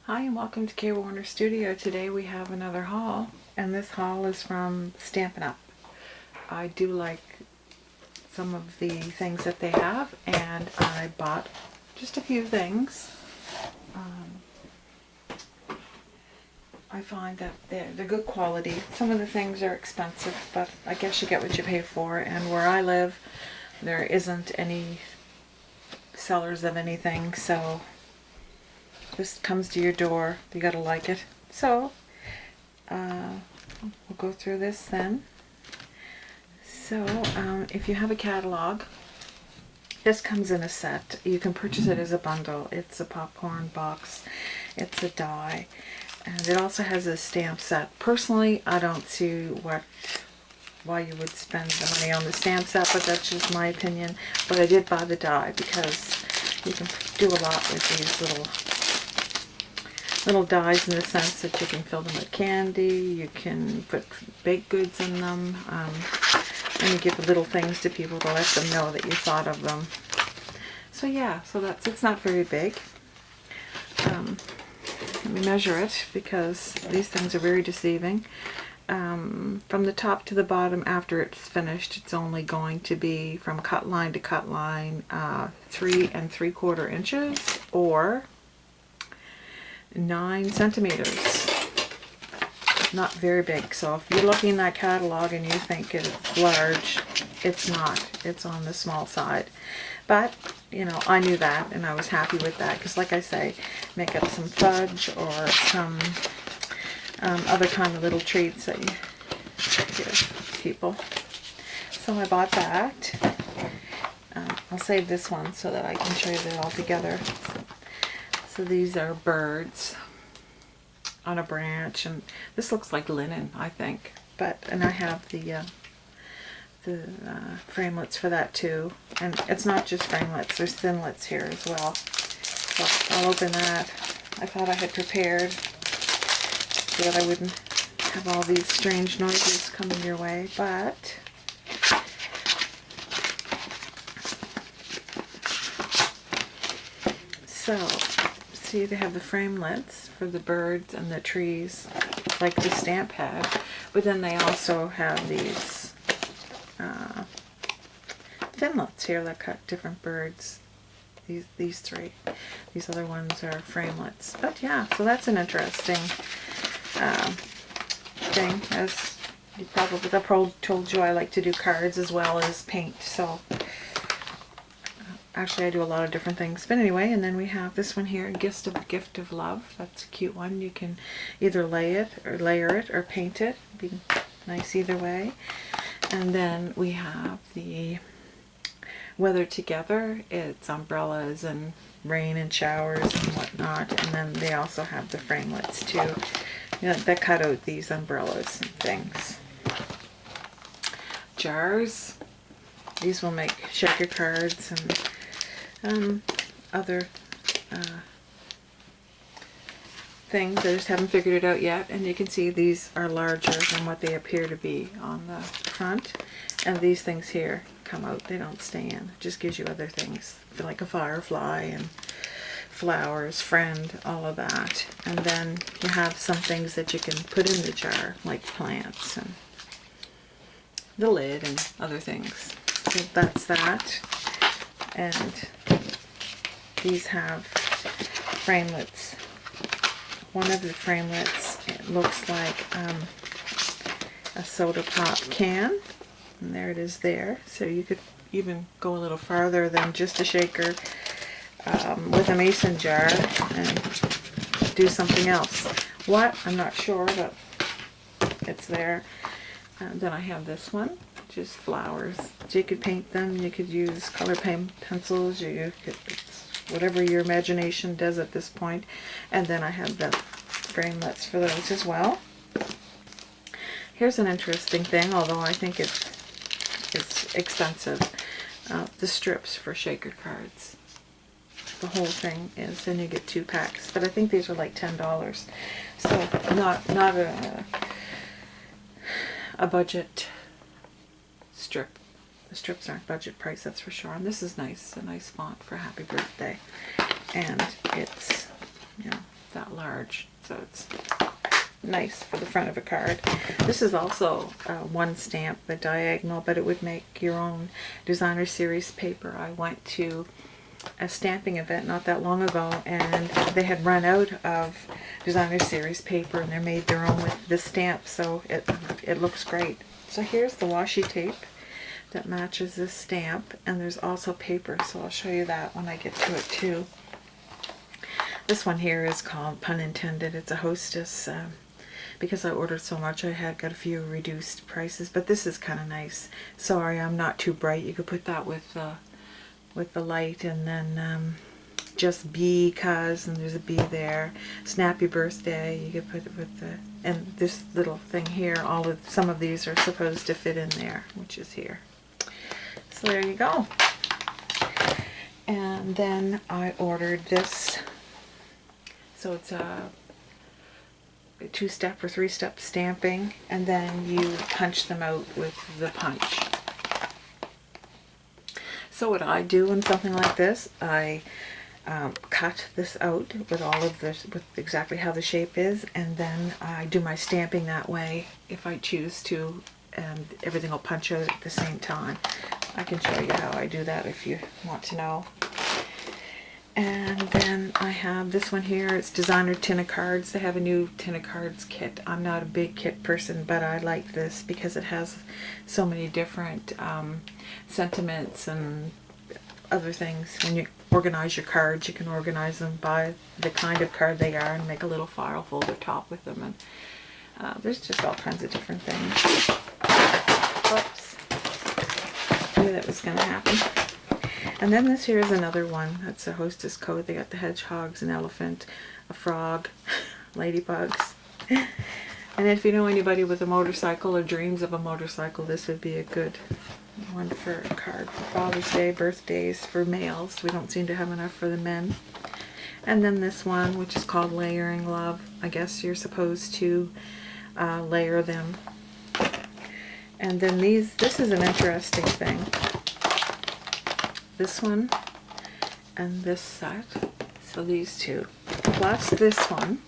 Hi and welcome to K Warner Studio. Today we have another haul, and this haul is from Stampin' Up. I do like some of the things that they have, and I bought just a few things. I find that they're good quality. Some of the things are expensive, but I guess you get what you pay for, and where I live there isn't any sellers of anything, so this comes to your door. You gotta like it. So we'll go through this then. So if you have a catalog, this comes in a set. You can purchase it as a bundle. It's a popcorn box, it's a die, and it also has a stamp set. Personally, I don't see why you would spend the money on the stamp set, but that's just my opinion. But I did buy the die because you can do a lot with these little dies, in the sense that you can fill them with candy, you can put baked goods in them, and you give little things to people to let them know that you thought of them. So yeah, it's not very big. Let me measure it because these things are very deceiving. From the top to the bottom, after it's finished, it's only going to be from cut line to cut line 3 3/4 inches or 9 centimeters. Not very big. So if you're looking at that catalog and you think it's large, it's not. It's on the small side. But, you know, I knew that and I was happy with that because, like I say, make up some fudge or some other kind of little treats that you give people. So I bought that. I'll save this one so that I can show you it all together. So these are birds on a branch, and this looks like linen, I think. And I have the framelits for that too. And it's not just framelits, there's thinlits here as well. So I'll open that. I thought I had prepared so that I wouldn't have all these strange noises coming your way, but so see, they have the framelits for the birds and the trees, like the stamp had, but then they also have these thinlits here that cut different birds. These three. These other ones are framelits. But yeah, so that's an interesting thing. As I probably told you, I like to do cards as well as paint. So actually I do a lot of different things. But anyway, and then we have this one here, Gift of Love. That's a cute one. You can either layer it or paint it. It'd be nice either way. And then we have the Weather Together. It's umbrellas and rain and showers and whatnot. And then they also have the framelits too, you know, that cut out these umbrellas and things. Jars. These will make shaker cards and other things. I just haven't figured it out yet. And you can see these are larger than what they appear to be on the front. And these things here come out. They don't stay in. It just gives you other things, like a firefly and flowers, friend, all of that. And then you have some things that you can put in the jar, like plants and the lid and other things. So that's that. And these have framelits. One of the framelits, it looks like a soda pop can. And there it is there. So you could even go a little farther than just a shaker with a mason jar and do something else. What? I'm not sure, but it's there. And then I have this one, just flowers. So you could paint them. You could use color pencils. You could, whatever your imagination does at this point. And then I have the framelits for those as well. Here's an interesting thing, although I think it's expensive. The strips for shaker cards. The whole thing is, and you get 2 packs. But I think these are like $10. So not a budget strip. The strips aren't budget price, that's for sure. And this is nice, a nice font for Happy Birthday. And it's, you know, that large, so it's nice for the front of a card. This is also one stamp, the diagonal, but it would make your own designer series paper. I went to a stamping event not that long ago, and they had run out of designer series paper, and they made their own with this stamp, so it looks great. So here's the washi tape that matches this stamp, and there's also paper, so I'll show you that when I get to it too. This one here is called, pun intended, it's a Hostess. Because I ordered so much, I had got a few reduced prices, but this is kind of nice. Sorry, I'm not too bright. You could put that with the light, and then just because, and there's a bee there. Snappy birthday, you could put it with the, and this little thing here, some of these are supposed to fit in there, which is here. So there you go. And then I ordered this. So it's a 2-step or 3-step stamping, and then you punch them out with the punch. So what I do in something like this, I cut this out with all of this, with exactly how the shape is, and then I do my stamping that way if I choose to, and everything will punch out at the same time. I can show you how I do that if you want to know. And then I have this one here. It's designer tin of cards. They have a new tin of cards kit. I'm not a big kit person, but I like this because it has so many different sentiments and other things. When you organize your cards, you can organize them by the kind of card they are and make a little file folder top with them. And there's just all kinds of different things. Whoops. I knew that was going to happen. And then this here is another one. That's a Hostess code. They got the hedgehogs, an elephant, a frog, ladybugs. And if you know anybody with a motorcycle or dreams of a motorcycle, this would be a good one for a card for Father's Day, birthdays, for males. We don't seem to have enough for the men. And then this one, which is called Layering Love. I guess you're supposed to layer them. And then this is an interesting thing. This one and this set, so these two, plus this one,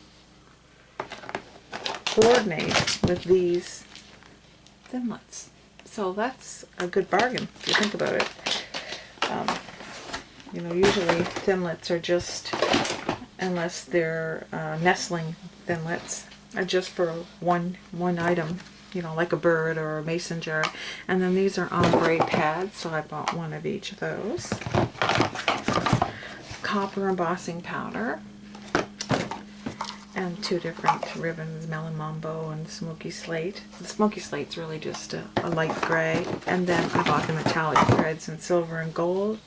coordinate with these thinlets. So that's a good bargain if you think about it. You know, usually thinlets are just, unless they're nestling thinlets, are just for one item. You know, like a bird or a mason jar. And then these are ombre pads, so I bought one of each of those. Copper embossing powder. And 2 different ribbons, Melon Mambo and Smoky Slate. The Smoky Slate's really just a light gray. And then I bought the metallic threads in silver and gold,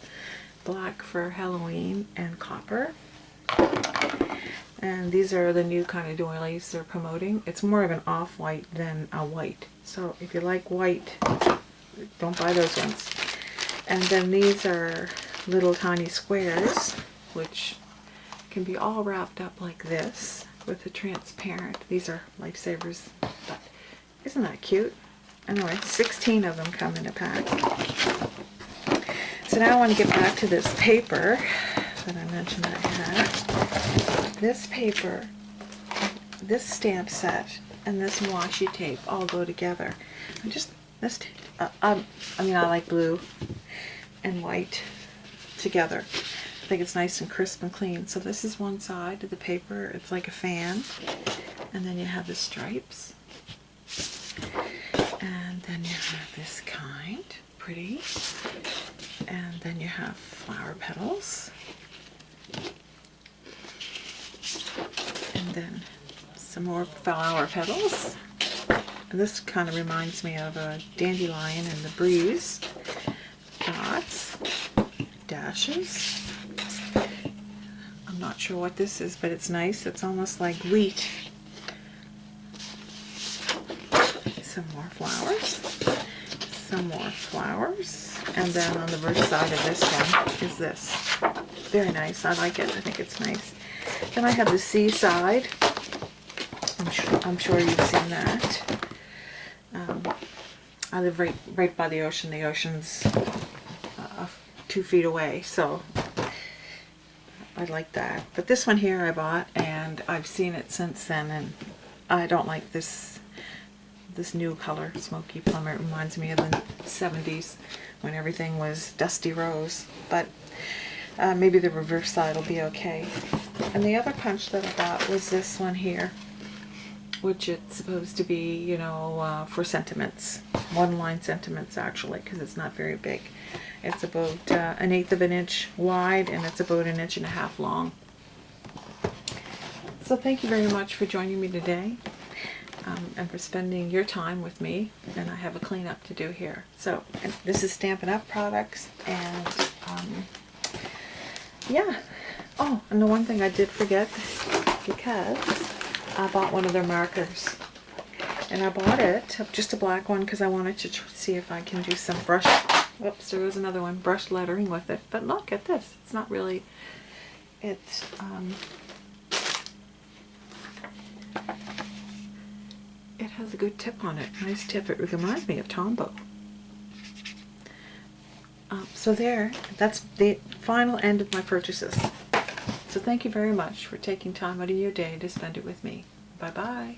black for Halloween, and copper. And these are the new kind of doilies they're promoting. It's more of an off-white than a white. So if you like white, don't buy those ones. And then these are little tiny squares, which can be all wrapped up like this with a transparent. These are lifesavers, but isn't that cute? Anyway, 16 of them come in a pack. So now I want to get back to this paper that I mentioned that I had. This paper, this stamp set, and this washi tape all go together. I mean, I like blue and white together. I think it's nice and crisp and clean. So this is one side of the paper. It's like a fan. And then you have the stripes. And then you have this kind, pretty. And then you have flower petals. And then some more flower petals. And this kind of reminds me of a dandelion in the breeze. Dots, dashes. I'm not sure what this is, but it's nice. It's almost like wheat. Some more flowers. Some more flowers. And then on the reverse side of this one is this. Very nice. I like it. I think it's nice. Then I have the seaside. I'm sure you've seen that. I live right by the ocean. The ocean's 2 feet away, so I like that. But this one here I bought, and I've seen it since then, and I don't like this new color, Smoky Plum. It reminds me of the 70s when everything was dusty rose, but maybe the reverse side will be okay. And the other punch that I got was this one here, which it's supposed to be, you know, for sentiments. One-line sentiments, actually, because it's not very big. It's about 1/8 of an inch wide, and it's about 1.5 inches long. So thank you very much for joining me today, and for spending your time with me. And I have a cleanup to do here. So this is Stampin' Up! Products, and yeah. Oh, and the one thing I did forget, because I bought one of their markers. And I bought it, just a black one, because I wanted to see if I can do some brush, whoops, there was another one, brush lettering with it. But look at this, it's not really, it's, it has a good tip on it, nice tip. It reminds me of Tombow. So there, that's the final end of my purchases. So thank you very much for taking time out of your day to spend it with me. Bye-bye.